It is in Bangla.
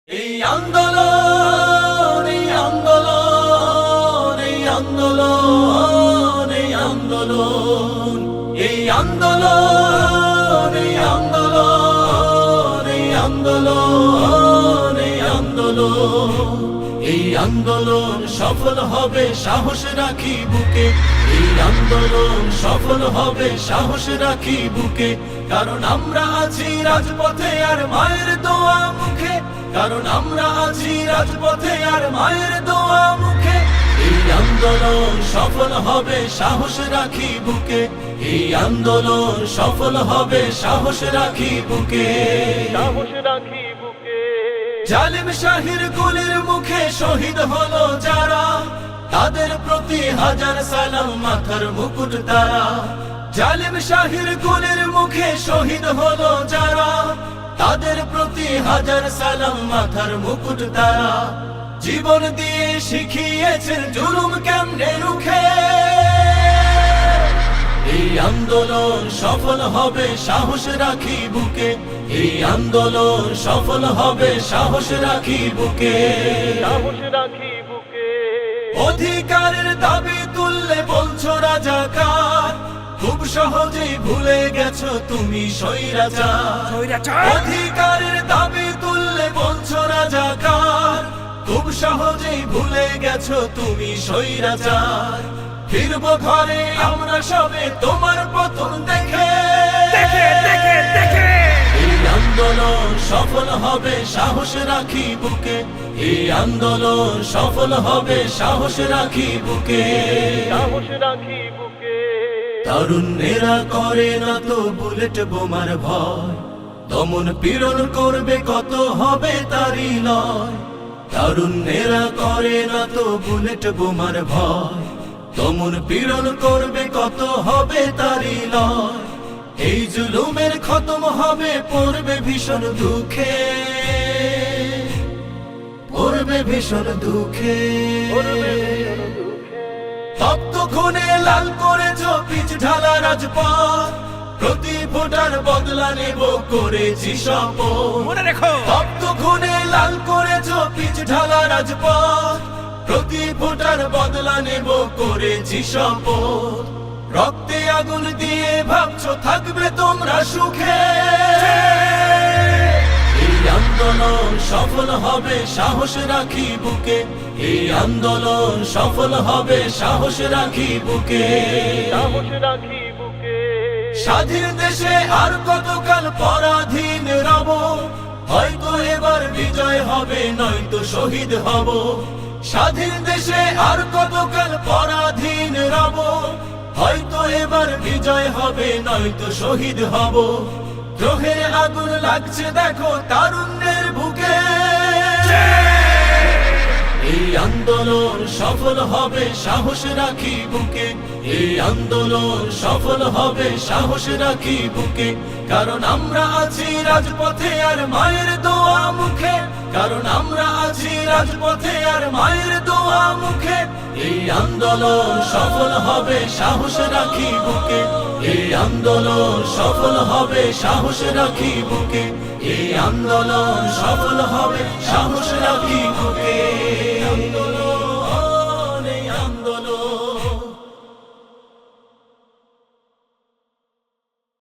এই আন্দোলন এই আন্দোলন এই আন্দোলন এই আন্দোলন এই আন্দোলন এই আন্দোলন এই আন্দোলন এই আন্দোলন এই আন্দোলন সফল হবে সাহস রাখি বুকে এই আন্দোলন সফল হবে সাহস রাখি বুকে কারণ আমরা আছি রাজপথে আর মায়ের দোয়া মুখে কারণ আমরা আছি রাজপথে আর মায়ের দোয়া মুখে এই আন্দোলন সফল হবে সাহস রাখি বুকে এই আন্দোলন সফল হবে সাহস রাখি বুকে সাহস রাখি বুকে জালিম শাহির গুলির মুখে শহীদ হলো যারা তাদের প্রতি হাজার সালাম মাথার মুকুট তারা জালিম শাহির গুলির মুখে শহীদ হলো যারা তাদের প্রতি হাজার সালাম মাথার মুকুট তারা জীবন দিয়ে শিখিয়েছেন জুলুম কেমনে রুখে এই আন্দোলন সফল হবে সাহস রাখি বুকে এই আন্দোলন সফল হবে সাহস রাখি বুকে সাহস রাখি বুকে অধিকারের দাবি তুললে বলছো রাজাকার খুব সহজেই ভুলে গেছো তুমি স্বৈরাচার অধিকারের দাবি তুললে বলছো রাজাকার খুব সহজেই ভুলে গেছো তুমি স্বৈরাচার ফিরবো ঘরে আমরা সবে তোমার পতন দেখে এই আন্দোলন সফল হবে সাহস রাখি বুকে এই আন্দোলন সফল হবে সাহস রাখি বুকে সাহস রাখি বুকে তারুণ্যেরা করে না তো বুলেট বোমার ভয় দমন পীড়ন করবে কত হবে তারই লয় তারুণ্যেরা করে না তো বুলেট বোমার ভয় দমন পীড়ন করবে কত হবে তারই লয় এই জুলুমের খতম হবে পড়বে ভীষণ দুঃখে পড়বে ভীষণ দুঃখে তপ্ত খুনে লাল করেছ পিচ ঢালা রাজপথ প্রতি ভোটার বদলা নেব করেছি শপথ মনে রেখো তপ্ত খুনে লাল করেছ পিচ ঢালা রাজপথ প্রতি ভোটার বদলা নেব করেছি শপথ রক্তে আগুন দিয়ে ভাবছো থাকবে তোমরা সুখে এই আন্দোলন সফল হবে সাহস রাখি বুকে এই আন্দোলন সফল হবে সাহস রাখি বুকে সাহস রাখি বুকে স্বাধীন দেশে আর কতকাল পরাধীন রব হয়তো এবার বিজয় হবে নয়তো শহীদ হব স্বাধীন দেশে আর কতকাল পরাধীন রব হয়তো এবার বিজয় হবে নয়তো শহীদ হব দ্রোহের আগুন লাগছে দেখো তারুণ্যের বুকে এই আন্দোলন সফল হবে সাহস রাখি বুকে এই আন্দোলন সফল হবে সাহস রাখি বুকে কারণ আমরা আছি রাজপথে আর মায়ের দোয়া মুখে কারণ আমরা আছি রাজপথে আর মায়ের দোয়া মুখে এই আন্দোলন সফল হবে সাহস রাখি বুকে এই আন্দোলন সফল হবে সাহস রাখি বুকে এই আন্দোলন সফল হবে সাহস রাখি বুকে আন্দোলন